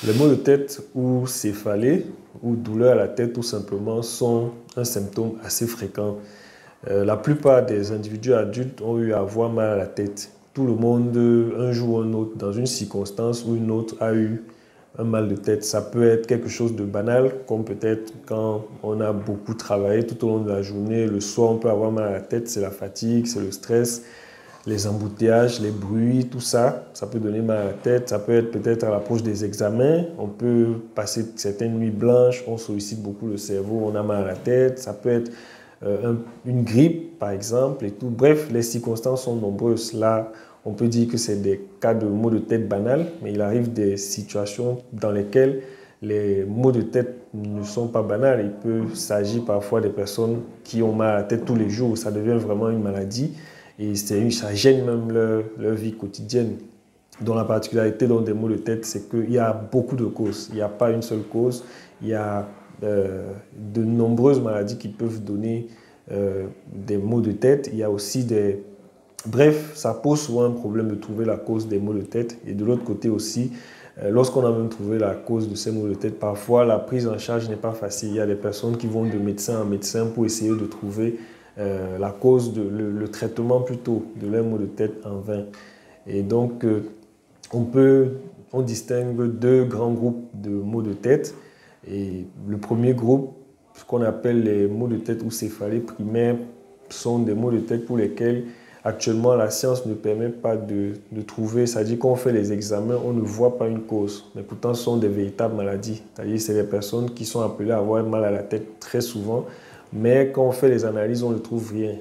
Les maux de tête ou céphalée ou douleur à la tête tout simplement sont un symptôme assez fréquent. La plupart des individus adultes ont eu à avoir mal à la tête. Tout le monde, un jour ou un autre, dans une circonstance ou une autre, a eu un mal de tête. Ça peut être quelque chose de banal, comme peut-être quand on a beaucoup travaillé tout au long de la journée. Le soir, on peut avoir mal à la tête, c'est la fatigue, c'est le stress, les embouteillages, les bruits, tout ça. Ça peut donner mal à la tête. Ça peut être peut-être à l'approche des examens. On peut passer certaines nuits blanches, on sollicite beaucoup le cerveau, on a mal à la tête. Ça peut être une grippe, par exemple, et tout. Bref, les circonstances sont nombreuses. Là, on peut dire que c'est des cas de maux de tête banals, mais il arrive des situations dans lesquelles les maux de tête ne sont pas banals. Il peut s'agir parfois des personnes qui ont mal à la tête tous les jours. Ça devient vraiment une maladie et ça gêne même leur vie quotidienne. Dont la particularité des maux de tête, c'est qu'il y a beaucoup de causes. Il n'y a pas une seule cause. Il y a de nombreuses maladies qui peuvent donner des maux de tête. Il y a aussi des... Bref, ça pose souvent un problème de trouver la cause des maux de tête. Et de l'autre côté aussi, lorsqu'on a même trouvé la cause de ces maux de tête, parfois la prise en charge n'est pas facile. Il y a des personnes qui vont de médecin en médecin pour essayer de trouver la cause, le traitement plutôt de leurs maux de tête en vain. Et donc, on distingue deux grands groupes de maux de tête. Et le premier groupe, ce qu'on appelle les maux de tête ou céphalées primaires, sont des maux de tête pour lesquels actuellement la science ne permet pas de trouver. C'est-à-dire qu'on fait les examens, on ne voit pas une cause. Mais pourtant, ce sont des véritables maladies. C'est-à-dire c'est des personnes qui sont appelées à avoir mal à la tête très souvent. Mais quand on fait les analyses, on ne trouve rien.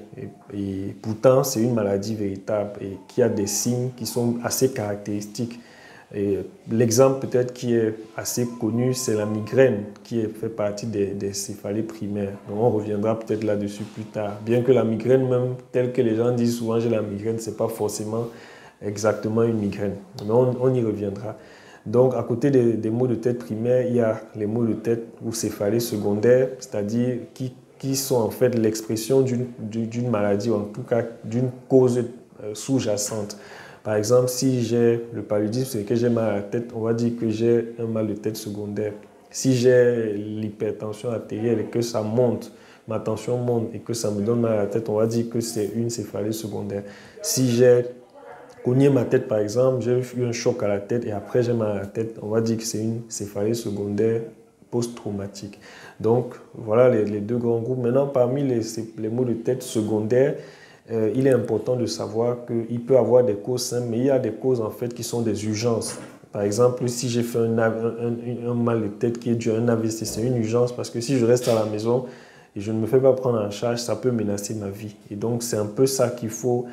Et pourtant, c'est une maladie véritable et qui a des signes qui sont assez caractéristiques. L'exemple peut-être qui est assez connu, c'est la migraine qui fait partie des céphalées primaires. Donc on reviendra peut-être là-dessus plus tard. Bien que la migraine, même telle que les gens disent souvent j'ai la migraine, ce n'est pas forcément exactement une migraine. Mais on y reviendra. Donc à côté des maux de tête primaires, il y a les maux de tête ou céphalées secondaires, c'est-à-dire qui sont en fait l'expression d'une maladie, ou en tout cas d'une cause sous-jacente. Par exemple, si j'ai le paludisme, c'est que j'ai mal à la tête, on va dire que j'ai un mal de tête secondaire. Si j'ai l'hypertension artérielle et que ça monte, ma tension monte et que ça me donne mal à la tête, on va dire que c'est une céphalée secondaire. Si j'ai cogné ma tête, par exemple, j'ai eu un choc à la tête et après j'ai mal à la tête, on va dire que c'est une céphalée secondaire post-traumatique. Donc, voilà les deux grands groupes. Maintenant, parmi les maux de tête secondaires, il est important de savoir qu'il peut y avoir des causes simples, mais il y a des causes en fait qui sont des urgences. Par exemple, si j'ai fait un mal de tête qui est dû à un AVC, c'est une urgence parce que si je reste à la maison et je ne me fais pas prendre en charge, ça peut menacer ma vie. Et donc, c'est un peu ça qu'il faut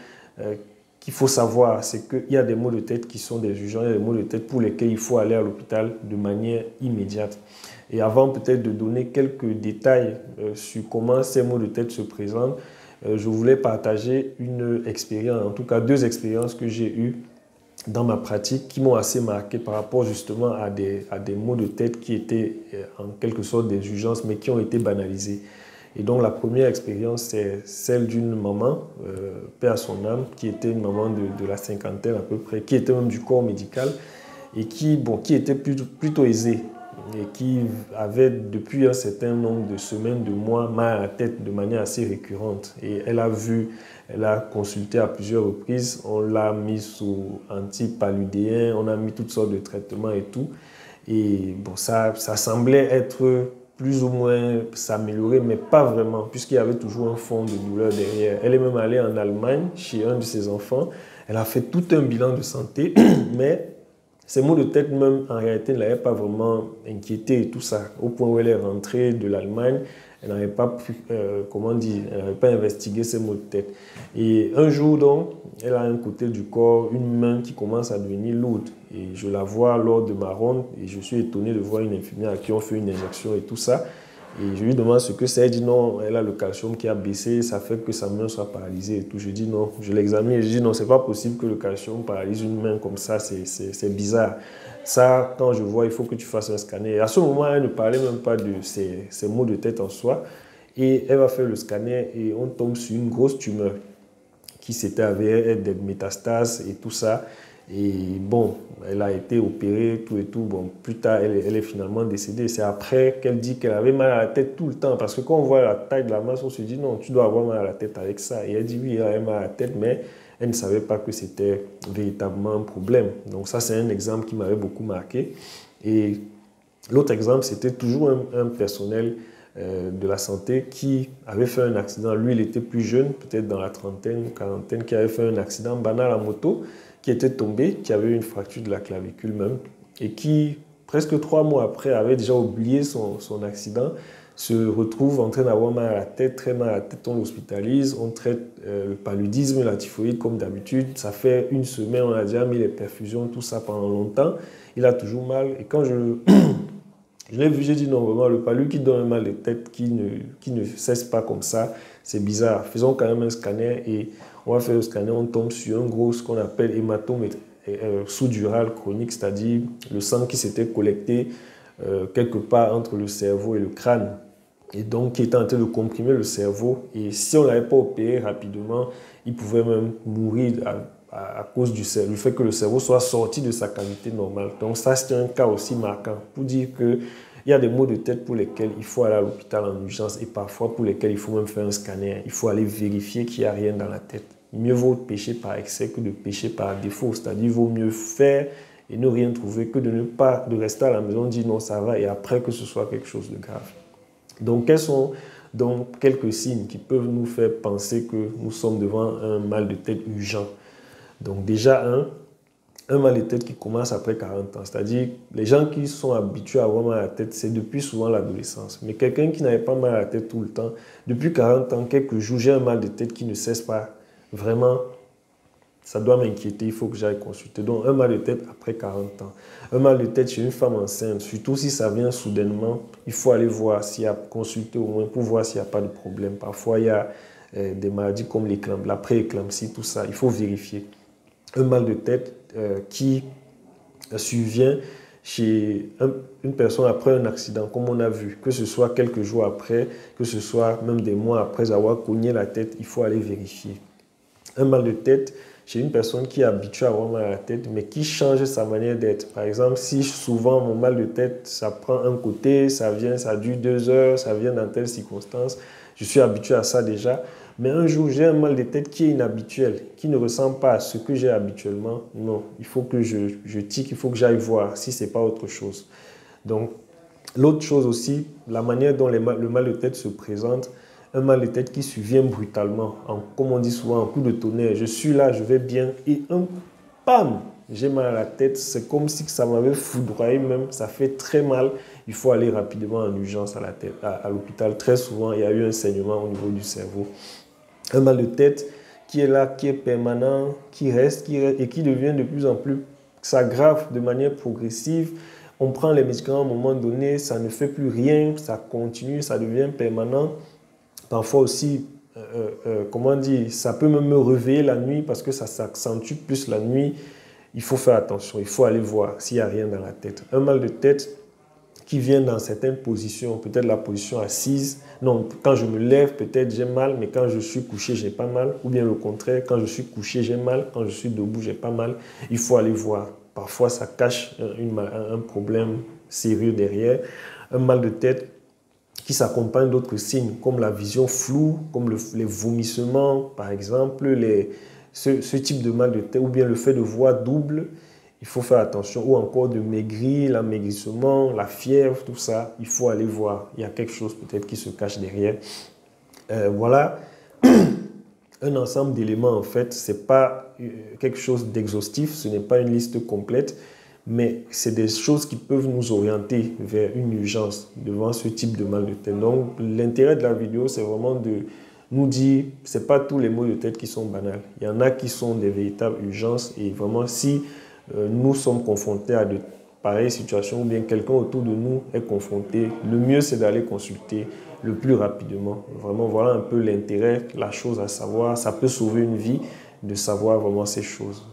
savoir, c'est qu'il y a des maux de tête qui sont des urgences, il y a des maux de tête pour lesquels il faut aller à l'hôpital de manière immédiate. Et avant peut-être de donner quelques détails sur comment ces maux de tête se présentent, je voulais partager une expérience, en tout cas deux expériences que j'ai eues dans ma pratique qui m'ont assez marqué par rapport justement à des maux de tête qui étaient en quelque sorte des urgences mais qui ont été banalisés. Et donc la première expérience, c'est celle d'une maman, paix à son âme, qui était une maman de la cinquantaine à peu près, qui était même du corps médical et qui était plutôt aisée et qui avait depuis un certain nombre de semaines, de mois, mal à la tête de manière assez récurrente. Et elle a consulté à plusieurs reprises, on l'a mis sous antipaludéen, on a mis toutes sortes de traitements et tout. Et bon, ça semblait être plus ou moins s'améliorer, mais pas vraiment, puisqu'il y avait toujours un fond de douleur derrière. Elle est même allée en Allemagne, chez un de ses enfants. Elle a fait tout un bilan de santé, mais ces maux de tête même, en réalité, ne l'avaient pas vraiment inquiétée et tout ça. Au point où elle est rentrée de l'Allemagne, elle n'avait pas pu, elle n'avait pas investigué ces maux de tête. Et un jour, donc, elle a un côté du corps, une main qui commence à devenir lourde. Et je la vois lors de ma ronde et je suis étonné de voir une infirmière à qui on fait une injection et tout ça. Et je lui demande ce que c'est. Elle dit non, elle a le calcium qui a baissé, ça fait que sa main soit paralysée et tout. Je dis non, je l'examine et je dis non, c'est pas possible que le calcium paralyse une main comme ça, c'est bizarre. Ça, quand je vois, il faut que tu fasses un scanner. Et à ce moment, elle ne parlait même pas de ces maux de tête en soi. Et elle va faire le scanner et on tombe sur une grosse tumeur qui s'était avérée être des métastases et tout ça. Et bon, elle a été opérée, tout et tout. Bon, plus tard, elle est finalement décédée. C'est après qu'elle dit qu'elle avait mal à la tête tout le temps. Parce que quand on voit la taille de la masse, on se dit non, tu dois avoir mal à la tête avec ça. Et elle dit oui, elle avait mal à la tête, mais elle ne savait pas que c'était véritablement un problème. Donc ça, c'est un exemple qui m'avait beaucoup marqué. Et l'autre exemple, c'était toujours un personnel de la santé qui avait fait un accident. Lui, il était plus jeune, peut-être dans la trentaine, quarantaine, qui avait fait un accident banal à moto, qui était tombé, qui avait une fracture de la clavicule même, et qui, presque 3 mois après, avait déjà oublié son accident, se retrouve en train d'avoir mal à la tête, très mal à la tête, on l'hospitalise, on traite le paludisme, la typhoïde comme d'habitude. Ça fait 1 semaine, on a déjà mis les perfusions, tout ça pendant longtemps. Il a toujours mal, et quand je l'ai vu, j'ai dit non, vraiment, le palu qui donne un mal de tête, qui ne cesse pas comme ça, c'est bizarre. Faisons quand même un scanner et on va faire le scanner, on tombe sur un gros, ce qu'on appelle hématome sous-dural chronique, c'est-à-dire le sang qui s'était collecté quelque part entre le cerveau et le crâne. Et donc, qui était en train de comprimer le cerveau. Et si on ne l'avait pas opéré rapidement, il pouvait même mourir à cause du fait que le cerveau soit sorti de sa cavité normale. Donc ça, c'est un cas aussi marquant pour dire qu'il y a des maux de tête pour lesquels il faut aller à l'hôpital en urgence et parfois pour lesquels il faut même faire un scanner. Il faut aller vérifier qu'il n'y a rien dans la tête. Mieux vaut pécher par excès que de pécher par défaut. C'est-à-dire, il vaut mieux faire et ne rien trouver que de rester à la maison, dire non, ça va et après que ce soit quelque chose de grave. Donc, quels sont donc quelques signes qui peuvent nous faire penser que nous sommes devant un mal de tête urgent? Donc déjà, un mal de tête qui commence après 40 ans. C'est-à-dire, les gens qui sont habitués à avoir mal à la tête, c'est depuis souvent l'adolescence. Mais quelqu'un qui n'avait pas mal à la tête tout le temps, depuis 40 ans, quelques jours, j'ai un mal de tête qui ne cesse pas. Vraiment, ça doit m'inquiéter, il faut que j'aille consulter. Donc, un mal de tête après 40 ans. Un mal de tête chez une femme enceinte, surtout si ça vient soudainement, il faut aller voir s'il y a consulter au moins pour voir s'il n'y a pas de problème. Parfois, il y a des maladies comme la pré-éclampsie, tout ça, il faut vérifier. Un mal de tête qui survient chez une personne après un accident, comme on a vu, que ce soit quelques jours après, que ce soit même des mois après avoir cogné la tête, il faut aller vérifier. Un mal de tête chez une personne qui est habituée à avoir mal à la tête, mais qui change sa manière d'être. Par exemple, si souvent mon mal de tête, ça prend un côté, ça dure 2 heures, ça vient dans telle circonstance, je suis habitué à ça déjà. Mais un jour, j'ai un mal de tête qui est inhabituel, qui ne ressemble pas à ce que j'ai habituellement. Non, il faut que je tique, il faut que j'aille voir si ce n'est pas autre chose. Donc, l'autre chose aussi, la manière dont le mal de tête se présente, un mal de tête qui survient brutalement, comme on dit souvent, en coup de tonnerre. Je suis là, je vais bien, et un pam, j'ai mal à la tête. C'est comme si ça m'avait foudroyé même, ça fait très mal. Il faut aller rapidement en urgence à l'hôpital. Très souvent, il y a eu un saignement au niveau du cerveau. Un mal de tête qui est là, qui est permanent, qui reste et qui devient de plus en plus, s'aggrave de manière progressive. On prend les médicaments à un moment donné, ça ne fait plus rien, ça continue, ça devient permanent. Parfois aussi, comment dire, ça peut même me réveiller la nuit parce que ça s'accentue plus la nuit. Il faut faire attention, il faut aller voir s'il n'y a rien dans la tête. Un mal de tête qui vient dans certaines positions, peut-être la position assise. Non, quand je me lève, peut-être j'ai mal, mais quand je suis couché, j'ai pas mal. Ou bien le contraire, quand je suis couché, j'ai mal. Quand je suis debout, j'ai pas mal. Il faut aller voir. Parfois, ça cache un problème sérieux derrière. Un mal de tête qui s'accompagne d'autres signes, comme la vision floue, comme les vomissements, par exemple, ce type de mal de tête, ou bien le fait de voir double. Il faut faire attention, ou encore de maigrir, l'amaigrissement, la fièvre, tout ça, il faut aller voir. Il y a quelque chose peut-être qui se cache derrière. Voilà un ensemble d'éléments en fait. Ce n'est pas quelque chose d'exhaustif, ce n'est pas une liste complète, mais c'est des choses qui peuvent nous orienter vers une urgence devant ce type de mal de tête. Donc l'intérêt de la vidéo, c'est vraiment de nous dire, ce n'est pas tous les maux de tête qui sont banals. Il y en a qui sont des véritables urgences et vraiment si nous sommes confrontés à de pareilles situations ou bien quelqu'un autour de nous est confronté, le mieux c'est d'aller consulter le plus rapidement. Vraiment, voilà un peu l'intérêt, la chose à savoir. Ça peut sauver une vie de savoir vraiment ces choses.